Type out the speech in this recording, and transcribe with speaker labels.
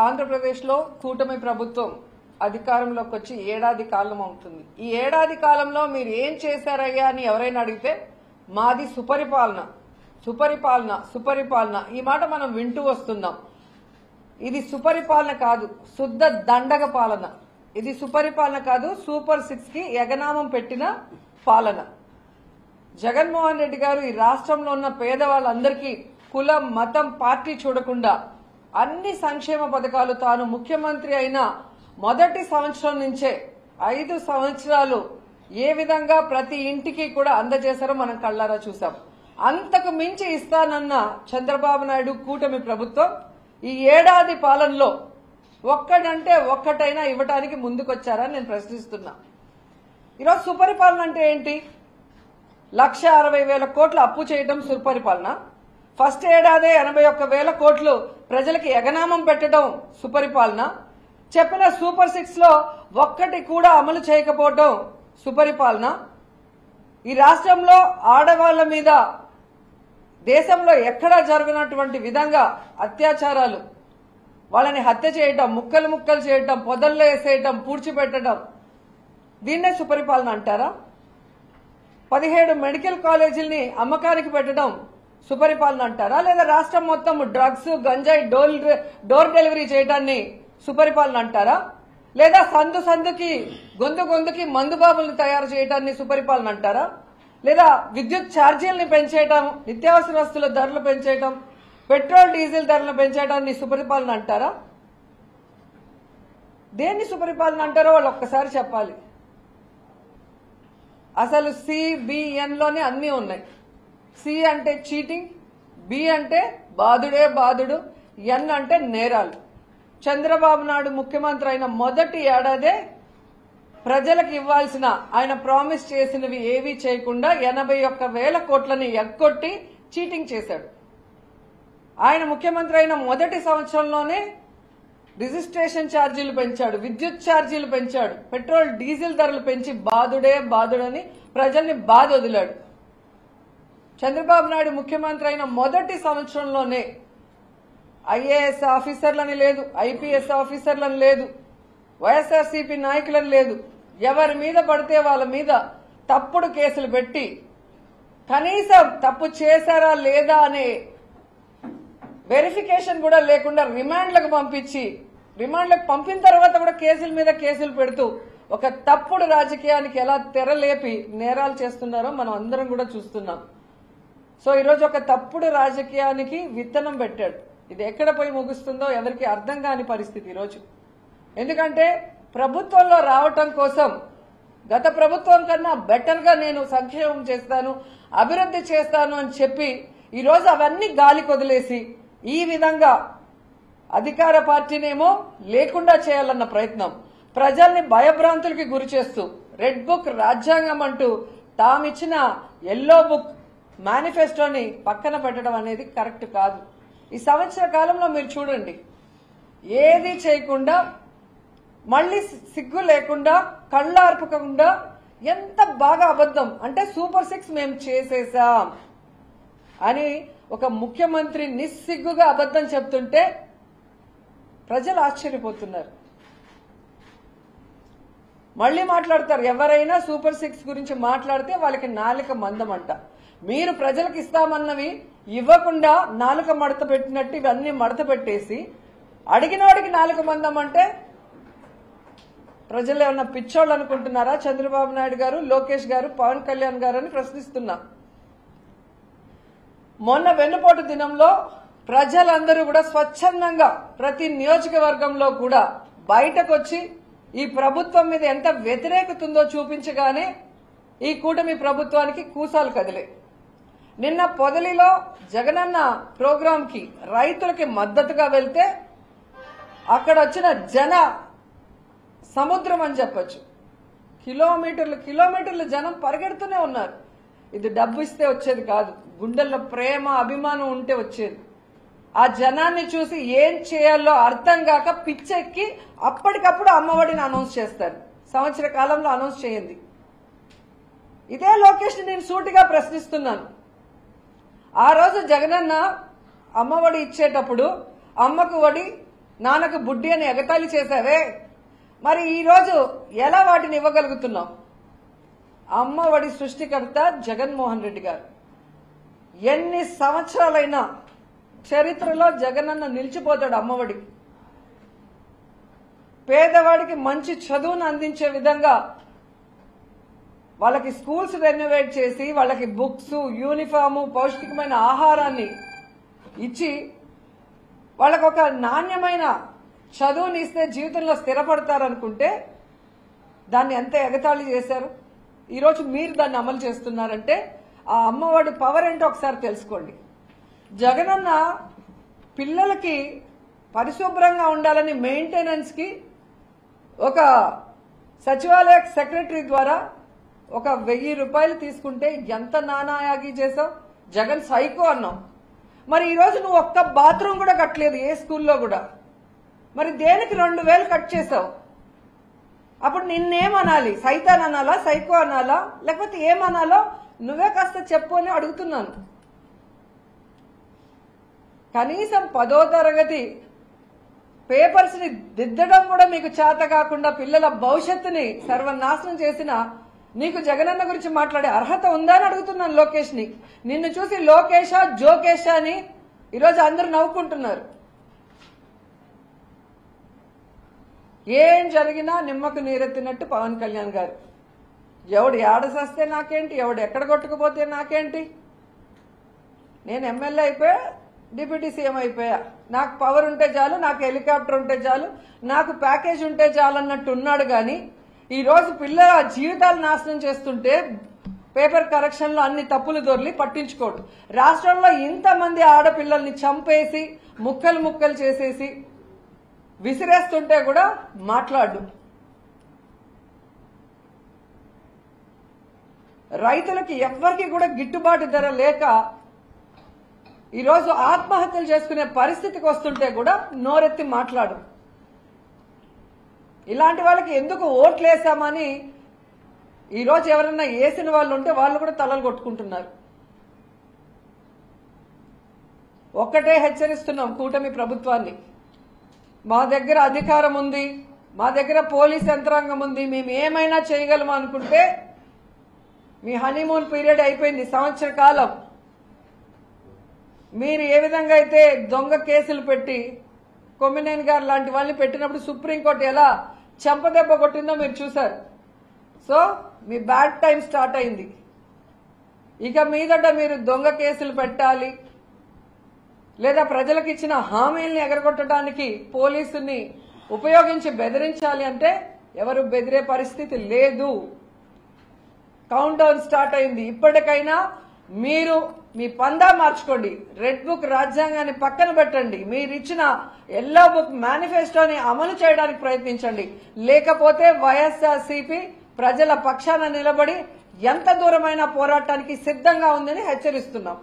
Speaker 1: ఆంధ్రప్రదేశ్లో కూటమి ప్రభుత్వం అధికారంలోకి వచ్చి ఏడాది కాలం అవుతుంది. ఈ ఏడాది కాలంలో మీరు ఏం చేశారయ్యా అని ఎవరైనా అడిగితే మాది సుపరిపాలన సుపరిపాలన సుపరిపాలన ఈ మాట మనం వింటూ వస్తున్నాం. ఇది సుపరిపాలన కాదు, శుద్ధ దండగ పాలన. ఇది సుపరిపాలన కాదు, సూపర్ 6 కి ఎగనామం పెట్టిన పాలన. జగన్మోహన్ రెడ్డి గారు ఈ రాష్ట్రంలో ఉన్న పేదవాళ్ళందరికీ కులం మతం పార్టీ చూడకుండా అన్ని సంక్షేమ పథకాలు తాను ముఖ్యమంత్రి అయిన మొదటి సంవత్సరం నుంచే 5 సంవత్సరాలు ఏ విధంగా ప్రతి ఇంటికి కూడా అందజేశారో మనం కళ్ళారా చూసాం. అంతకు మించి ఇస్తానన్న చంద్రబాబు నాయుడు కూటమి ప్రభుత్వం ఈ ఏడాది పాలనలో ఒక్కడంటే ఒక్కటైనా ఇవ్వడానికి ముందుకొచ్చారని నేను ప్రశ్నిస్తున్నా. ఈరోజు సుపరిపాలన అంటే ఏంటి? 1,60,000 కోట్లు అప్పు చేయడం సుపరిపాలన. ఫస్ట్ ఏడాదే 81,000 కోట్లు ప్రజలకి ఎగనామం పెట్టడం సుపరిపాలన. చెప్పిన సూపర్ 6 లో ఒక్కటి కూడా అమలు చేయకపోవడం సుపరిపాలన. ఈ రాష్ట్రంలో ఆడవాళ్ల మీద దేశంలో ఎక్కడా జరగనటువంటి విధంగా అత్యాచారాలు, వాళ్ళని హత్య చేయటం, ముక్కలు ముక్కలు చేయటం, పొదల్లో వేసేయటం, పూడ్చిపెట్టడం, దీన్నే సుపరిపాలన అంటారా? 17 మెడికల్ కాలేజీల్ని అమ్మకానికి పెట్టడం సుపరిపాలన అంటారా? లేదా రాష్ట్రం మొత్తం డ్రగ్స్ గంజాయి డోర్ డెలివరీ చేయడాన్ని సుపరిపాలన అంటారా? లేదా సందు సందుకి గొంతు గొంతుకి మందుబాబులను తయారు చేయడాన్ని సుపరిపాలన అంటారా? లేదా విద్యుత్ ఛార్జీలను పెంచేయటం, నిత్యావసర వస్తువుల ధరలు పెంచేయటం, పెట్రోల్ డీజిల్ ధరలు పెంచేయడాన్ని సుపరిపాలన అంటారా? దేన్ని సుపరిపాలన అంటారో వాళ్ళు ఒక్కసారి చెప్పాలి. అసలు సిబిఎన్లోనే అన్నీ ఉన్నాయి. సి అంటే చీటింగ్, బి అంటే బాధుడే బాధుడు, ఎన్ అంటే నేరాలు. చంద్రబాబు నాయుడు ముఖ్యమంత్రి అయిన మొదటి ఏడాదే ప్రజలకు ఇవ్వాల్సిన ఆయన ప్రామిస్ చేసినవి ఏవీ చేయకుండా 81,000 కోట్లని ఎగ్గొట్టి చీటింగ్ చేశాడు. ఆయన ముఖ్యమంత్రి అయిన మొదటి సంవత్సరంలోనే రిజిస్ట్రేషన్ ఛార్జీలు పెంచాడు, విద్యుత్ ఛార్జీలు పెంచాడు, పెట్రోల్ డీజిల్ ధరలు పెంచి బాధుడే బాధుడని ప్రజల్ని బాధ వదిలాడు. చంద్రబాబు నాయుడు ముఖ్యమంత్రి అయిన మొదటి సంవత్సరంలోనే ఐఏఎస్ ఆఫీసర్లని లేదు, ఐపీఎస్ ఆఫీసర్లని లేదు, వైఎస్ఆర్సీపీ నాయకులని లేదు, ఎవరి మీద పడితే వాళ్ళ మీద తప్పుడు కేసులు పెట్టి కనీసం తప్పు చేశారా లేదా అనే వెరిఫికేషన్ కూడా లేకుండా రిమాండ్లకు పంపించి, రిమాండ్లకు పంపిన తర్వాత కూడా కేసుల మీద కేసులు పెడుతూ ఒక తప్పుడు రాజకీయానికి ఎలా తెరలేపి నేరాలు చేస్తున్నారో మనం అందరం కూడా చూస్తున్నాం. సో ఈరోజు ఒక తప్పుడు రాజకీయానికి విత్తనం పెట్టాడు. ఇది ఎక్కడ పోయి ముగుస్తుందో ఎవరికి అర్థం కాని పరిస్థితి ఈరోజు. ఎందుకంటే ప్రభుత్వంలో రావటం కోసం గత ప్రభుత్వం కన్నా బెటర్గా నేను సంక్షేమం చేస్తాను, అభివృద్ధి చేస్తాను అని చెప్పి ఈరోజు అవన్నీ గాలికి వదిలేసి ఈ విధంగా అధికార పార్టీనేమో లేకుండా చేయాలన్న ప్రయత్నం, ప్రజల్ని భయభ్రాంతులకి గురి చేస్తూ రెడ్ బుక్ రాజ్యాంగం అంటూ తామిచ్చిన ఎల్లో బుక్ మేనిఫెస్టోని పక్కన పెట్టడం అనేది కరెక్ట్ కాదు. ఈ సంవత్సర కాలంలో మీరు చూడండి, ఏది చేయకుండా మళ్లీ సిగ్గు లేకుండా కళ్ళార్పకుండా ఎంత బాగా అబద్ధం అంటే సూపర్ 6 మేము చేసేసాం అని ఒక ముఖ్యమంత్రి నిస్సిగ్గుగా అబద్ధం చెప్తుంటే ప్రజలు ఆశ్చర్యపోతున్నారు. మళ్లీ మాట్లాడతారు, ఎవరైనా సూపర్ 6 గురించి మాట్లాడితే వాళ్ళకి నాలుక మందమంట. మీరు ప్రజలకు ఇస్తామన్నవి ఇవ్వకుండా నాలుక మడత పెట్టినట్టు ఇవన్నీ మడత పెట్టేసి అడిగినవాడికి నాలుక మందం అంటే ప్రజలు ఏమన్నా పిచ్చోళ్ళు అనుకుంటున్నారా? చంద్రబాబు నాయుడు గారు, లోకేష్ గారు, పవన్ కళ్యాణ్ గారు అని ప్రశ్నిస్తున్నా. మొన్న వెన్నుపోటు దినంలో ప్రజలందరూ కూడా స్వచ్ఛందంగా ప్రతి నియోజకవర్గంలో కూడా బయటకు వచ్చి ఈ ప్రభుత్వం మీద ఎంత వ్యతిరేకత ఉందో చూపించగానే ఈ కూటమి ప్రభుత్వానికి కూసాలు కదిలే. నిన్న పొదలిలో జగనన్న ప్రోగ్రాం కి రైతులకి మద్దతుగా వెళ్తే అక్కడ వచ్చిన జన సముద్రం అని చెప్పొచ్చు. కిలోమీటర్లు జనం పరిగెడుతూనే ఉన్నారు. ఇది డబ్బు ఇస్తే వచ్చేది కాదు, గుండెల్లో ప్రేమ అభిమానం ఉంటే వచ్చేది. ఆ జనాన్ని చూసి ఏం చేయాలో అర్థం కాక పిచ్చెక్కి అప్పటికప్పుడు అమ్మఒడిని అనౌన్స్ చేస్తారు. సంవత్సర కాలంలో అనౌన్స్ చేయండి. ఇదే లోకేష్ నేను సూటిగా ప్రశ్నిస్తున్నాను. ఆ రోజు జగనన్న అమ్మఒడి ఇచ్చేటప్పుడు అమ్మకు ఒడి నాన్నకు బుడ్డి అని ఎగతాళి చేశావే, మరి ఈరోజు ఎలా వాటిని ఇవ్వగలుగుతున్నాం? అమ్మఒడి సృష్టికర్త జగన్మోహన్ రెడ్డి గారు. ఎన్ని సంవత్సరాలైనా చరిత్రలో జగనన్న నిలిచిపోతాడు అమ్మఒడికి. పేదవాడికి మంచి చదువును అందించే విధంగా వాళ్ళకి స్కూల్స్ రెనోవేట్ చేసి వాళ్ళకి బుక్స్, యూనిఫాము, పౌష్టికమైన ఆహారాన్ని ఇచ్చి వాళ్ళకు ఒక నాణ్యమైన చదువుని ఇస్తే జీవితంలో స్థిరపడతారనుకుంటే దాన్ని ఎంత ఎగతాళి చేశారు. ఈరోజు మీరు దాన్ని అమలు చేస్తున్నారంటే ఆ అమ్మఒడి పవర్ ఏంటో ఒకసారి తెలుసుకోండి. జగనన్న పిల్లలకి పరిశుభ్రంగా ఉండాలని మెయింటెనెన్స్ కి ఒక సచివాలయ సెక్రటరీ ద్వారా ఒక 1000 రూపాయలు తీసుకుంటే ఎంత నానాయాగి చేసావు? జగన్ సైకో అన్నావు. మరి ఈరోజు నువ్వు ఒక్క బాత్రూమ్ కూడా కట్టలేదు ఏ స్కూల్లో కూడా. మరి దేనికి 2000 కట్ చేసావు? అప్పుడు నిన్నేమనాలి? సైతాన్ అనాలా, సైకో అనాలా, లేకపోతే ఏమనాలో నువ్వే కాస్త చెప్పు అని అడుగుతున్నాను. కనీసం 10వ తరగతి పేపర్స్ ని దిద్దడం కూడా మీకు చేత కాకుండా పిల్లల భవిష్యత్తుని సర్వనాశనం చేసిన నీకు జగనన్న గురించి మాట్లాడే అర్హత ఉందా అని అడుగుతున్నాను లోకేష్ ని. నిన్ను చూసి లోకేషా జోకేషా అని ఈరోజు అందరూ నవ్వుకుంటున్నారు. ఏం జరిగినా నిమ్మకు నీరెత్తినట్టు పవన్ కళ్యాణ్ గారు. ఎవడు ఏడసస్తే నాకేంటి, ఎవడు ఎక్కడ కొట్టుకుపోతే నాకేంటి, నేను ఎమ్మెల్యే అయిపోయా, డిప్యూటీ సీఎం అయిపోయా, నాకు పవర్ ఉంటే చాలు, నాకు హెలికాప్టర్ ఉంటే చాలు, నాకు ప్యాకేజ్ ఉంటే చాలు అన్నట్టు ఉన్నాడు. కానీ ఈరోజు పిల్లల జీవితాలు నాశనం చేస్తుంటే పేపర్ కరెక్షన్ లో అన్ని తప్పులు దొర్లి పట్టించుకోడు. రాష్ట్రంలో ఇంతమంది ఆడపిల్లల్ని చంపేసి ముక్కలు ముక్కలు చేసేసి విసిరేస్తుంటే కూడా మాట్లాడు. రైతులకి ఎవ్వరికి కూడా గిట్టుబాటు ధర లేక ఈరోజు ఆత్మహత్యలు చేసుకునే పరిస్థితికి వస్తుంటే కూడా నోరెత్తి మాట్లాడు. ఇలాంటి వాళ్ళకి ఎందుకు ఓట్లేసామని ఈరోజు ఎవరన్నా వేసిన వాళ్ళు ఉంటే వాళ్ళు కూడా తలలు కొట్టుకుంటున్నారు. ఒక్కటే హెచ్చరిస్తున్నాం కూటమి ప్రభుత్వాన్ని, మా దగ్గర అధికారం ఉంది, మా దగ్గర పోలీస్ యంత్రాంగం ఉంది, మేము ఏమైనా చేయగలము అనుకుంటే మీ హనీమూన్ పీరియడ్ అయిపోయింది, సంవత్సర కాలం. మీరు ఏ విధంగా అయితే దొంగ కేసులు పెట్టి కొమ్మినేని గారు లాంటి వాళ్ళని పెట్టినప్పుడు సుప్రీంకోర్టు ఎలా చెంపదెబ్బ కొట్టిందో మీరు చూశారు. సో మీ బ్యాడ్ టైం స్టార్ట్ అయింది. ఇక మీదట మీరు దొంగ కేసులు పెట్టాలి, లేదా ప్రజలకు ఇచ్చిన హామీల్ని ఎగరగొట్టడానికి పోలీసుని ఉపయోగించి బెదిరించాలి అంటే ఎవరు బెదిరే పరిస్థితి లేదు. కౌంట్ డౌన్ స్టార్ట్ అయింది. ఇప్పటికైనా మీరు మీ పందా మార్చుకోండి. రెడ్ బుక్ రాజ్యాంగాన్ని పక్కన పెట్టండి. మీరు ఇచ్చిన ఎల్లో బుక్ మేనిఫెస్టోని అమలు చేయడానికి ప్రయత్నించండి. లేకపోతే వైఎస్ఆర్సీపీ ప్రజల పక్షాన నిలబడి ఎంత దూరమైన పోరాటానికి సిద్ధంగా ఉందని హెచ్చరిస్తున్నాం.